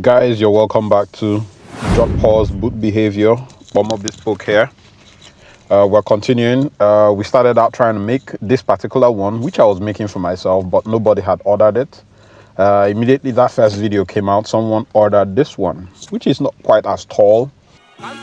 Guys, you're welcome back to Jodhpur's boot behavior. Bomber Bespoke here. We're continuing. We started out trying to make this particular one, which I was making for myself, but nobody had ordered it. Immediately that first video came out, someone ordered this one, which is not quite as tall. Run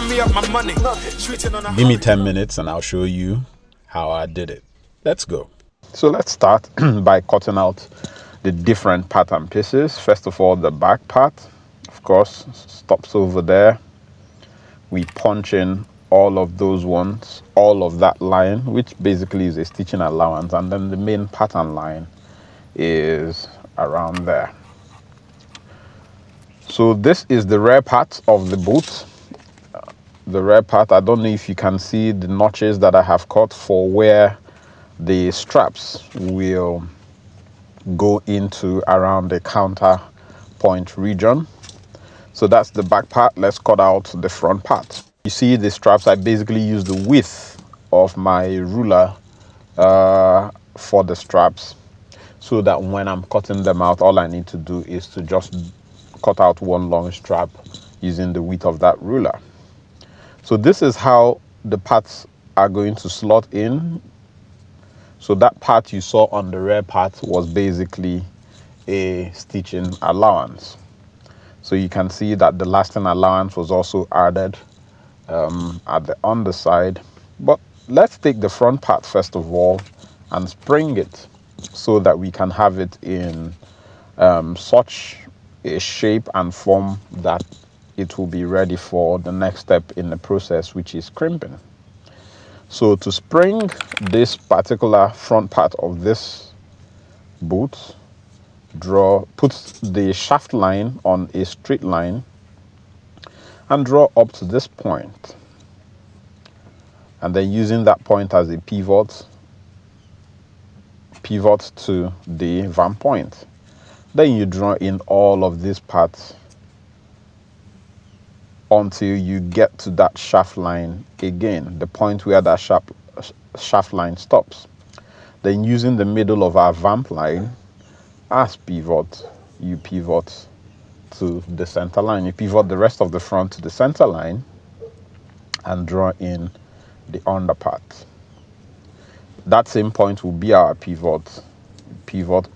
me up my money. Give me 10 minutes and I'll show you how I did it. Let's go. So let's start by cutting out the different pattern pieces. First of all, the back part, of course, stops over there. We punch in all of those ones, all of that line, which basically is a stitching allowance, and then the main pattern line is around there. So this is the rear part of the boot. The rear part, I don't know if you can see the notches that I have cut for where the straps will go into around the counter point region. So that's the back part. Let's cut out the front part. You see the straps, I basically use the width of my ruler for the straps, so that when I'm cutting them out, all I need to do is to just cut out one long strap using the width of that ruler. So this is how the parts are going to slot in. So that part you saw on the rear part was basically a stitching allowance. So you can see that the lasting allowance was also added at the underside. But let's take the front part first of all and spring it so that we can have it in such a shape and form that it will be ready for the next step in the process, which is crimping. So to spring this particular front part of this boot, put the shaft line on a straight line and draw up to this point. And then using that point as a pivot to the van point. Then you draw in all of these parts until you get to that shaft line again, the point where that shaft line stops. Then using the middle of our vamp line as pivot, you pivot to the center line. You pivot the rest of the front to the center line and draw in the under part. That same point will be our pivot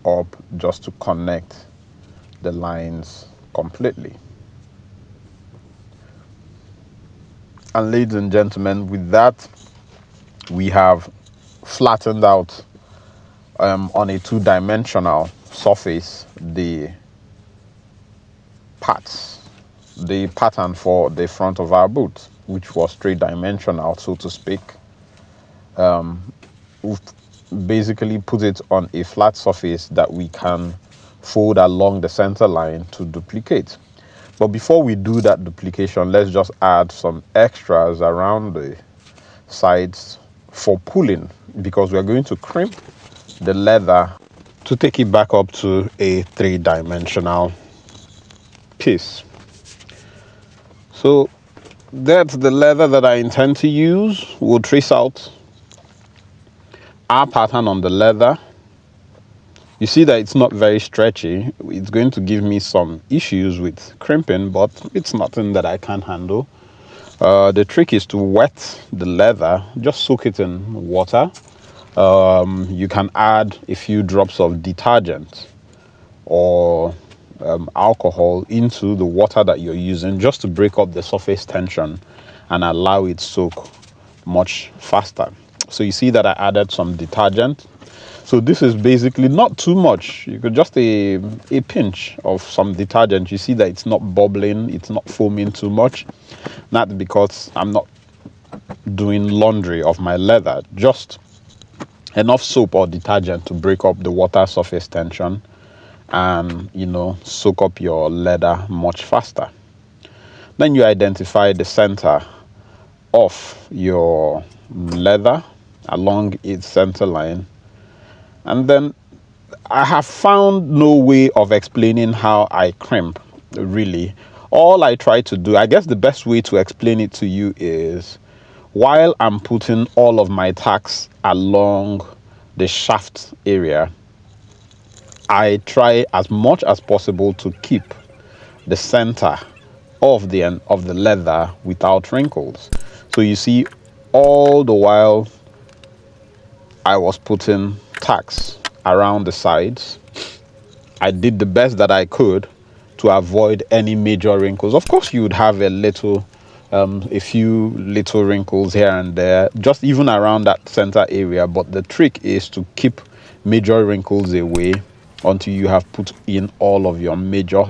up just to connect the lines completely. And ladies and gentlemen, with that, we have flattened out on a two-dimensional surface the parts, the pattern for the front of our boot, which was three-dimensional, so to speak. We've basically put it on a flat surface that we can fold along the center line to duplicate. But before we do that duplication, let's just add some extras around the sides for pulling, because we're going to crimp the leather to take it back up to a three-dimensional piece. So that's the leather that I intend to use. We'll trace out our pattern on the leather. You see that it's not very stretchy. It's going to give me some issues with crimping, but it's nothing that I can't handle. The trick is to wet the leather, just soak it in water. You can add a few drops of detergent or alcohol into the water that you're using, just to break up the surface tension and allow it to soak much faster. So you see that I added some detergent. So this is basically not too much. You could just a pinch of some detergent. You see that it's not bubbling, it's not foaming too much. Not because I'm not doing laundry of my leather, just enough soap or detergent to break up the water surface tension and, soak up your leather much faster. Then you identify the center of your leather along its center line. And then I have found no way of explaining how I crimp, really. All I try to do, I guess the best way to explain it to you is, while I'm putting all of my tacks along the shaft area, I try as much as possible to keep the center of the leather without wrinkles. So you see, all the while I was putting tacks around the sides, I did the best that I could to avoid any major wrinkles. Of course, you would have a few little wrinkles here and there, just even around that center area. But the trick is to keep major wrinkles away until you have put in all of your major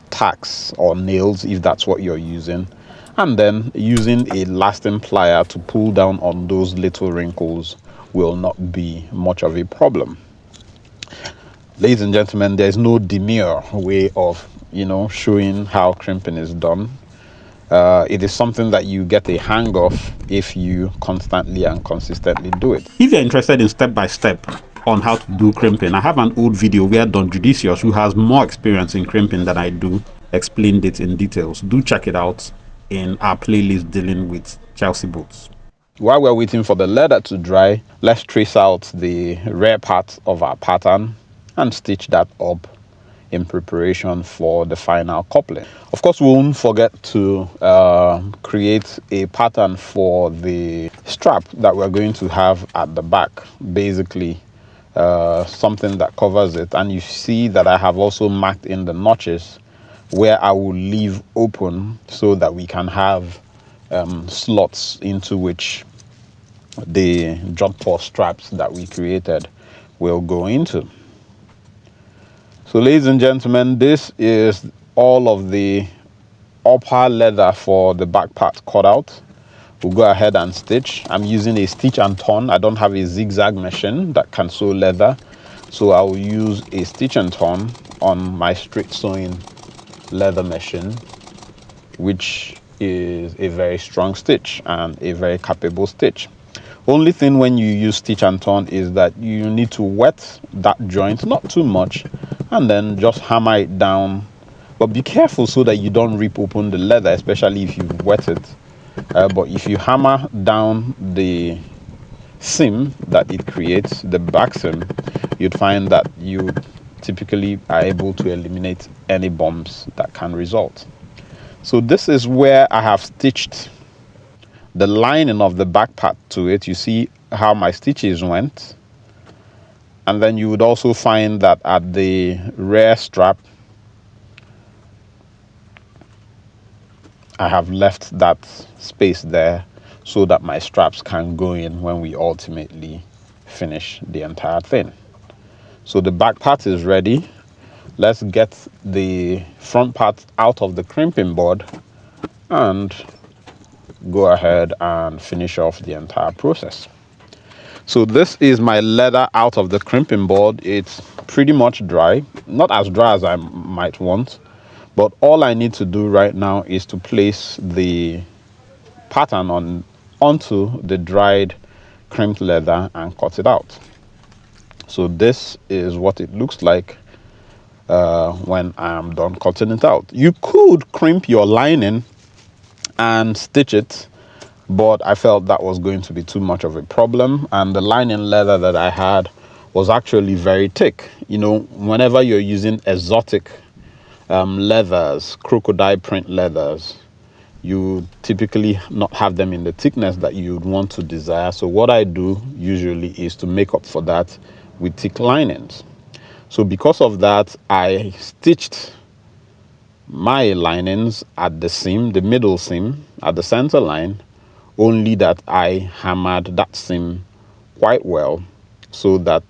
tacks or nails, if that's what you're using, and then using a lasting plier to pull down on those little wrinkles will not be much of a problem. Ladies and gentlemen, there's no demure way of showing how crimping is done. It is something that you get a hang of if you constantly and consistently do it. If you're interested in step-by-step on how to do crimping, I have an old video where Don Judicious, who has more experience in crimping than I do, explained it in details. Do check it out in our playlist dealing with Chelsea boots. While we're waiting for the leather to dry, let's trace out the rear part of our pattern and stitch that up in preparation for the final coupling. Of course, we won't forget to create a pattern for the strap that we're going to have at the back, basically something that covers it. And you see that I have also marked in the notches where I will leave open so that we can have slots into which the Jodhpur straps that we created will go into. So ladies and gentlemen, this is all of the upper leather for the back part cut out. We'll go ahead and stitch. I'm using a stitch and turn. I don't have a zigzag machine that can sew leather, so I will use a stitch and turn on my straight sewing leather machine, which is a very strong stitch and a very capable stitch. Only thing when you use stitch and turn is that you need to wet that joint, not too much, and then just hammer it down. But be careful so that you don't rip open the leather, especially if you've wet it. But if you hammer down the seam that it creates, the back seam, you'd find that you typically are able to eliminate any bumps that can result. So this is where I have stitched the lining of the back part to it. You see how my stitches went, and then you would also find that at the rear strap I have left that space there so that my straps can go in when we ultimately finish the entire thing. So the back part is ready. Let's get the front part out of the crimping board and go ahead and finish off the entire process. So this is my leather out of the crimping board. It's pretty much dry, not as dry as I might want, but all I need to do right now is to place the pattern onto the dried crimped leather and cut it out. So this is what it looks like when I'm done cutting it out. You could crimp your lining and stitch it, but I felt that was going to be too much of a problem, and the lining leather that I had was actually very thick. Whenever you're using exotic leathers, crocodile print leathers, you typically not have them in the thickness that you would want to desire. So what I do usually is to make up for that with thick linings. So because of that, I stitched my linings at the seam, the middle seam, at the center line, only that I hammered that seam quite well so that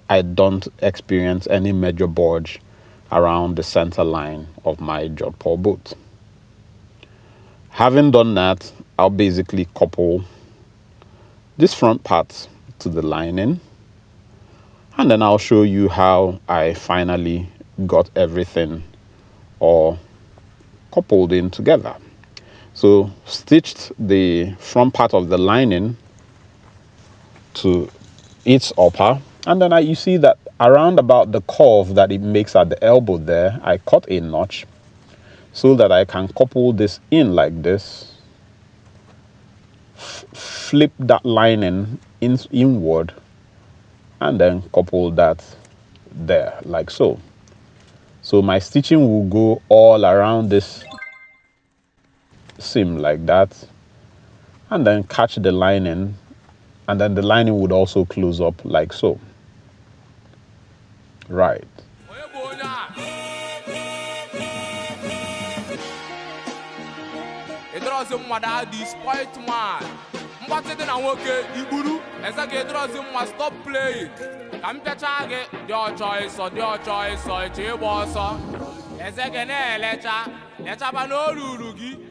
I don't experience any major bulge around the center line of my Jodhpur boot. Having done that, I'll basically couple this front part to the lining, and then I'll show you how I finally got everything all coupled in together. So stitched the front part of the lining to its upper, and then you see that around about the curve that it makes at the elbow there, I cut a notch so that I can couple this in like this, flip that lining inward, and then couple that there, like so. So my stitching will go all around this seam like that, and then catch the lining, and then the lining would also close up like so. Right. It doesn't matter this point man. Mbate na nwoke igburu eze ga edrozi mma stop playing. Ka mpịacha gị dị ọchọ ịsọ eche ịgba ọsọ. Eze ga na-elecha lechaba n'olulu gị.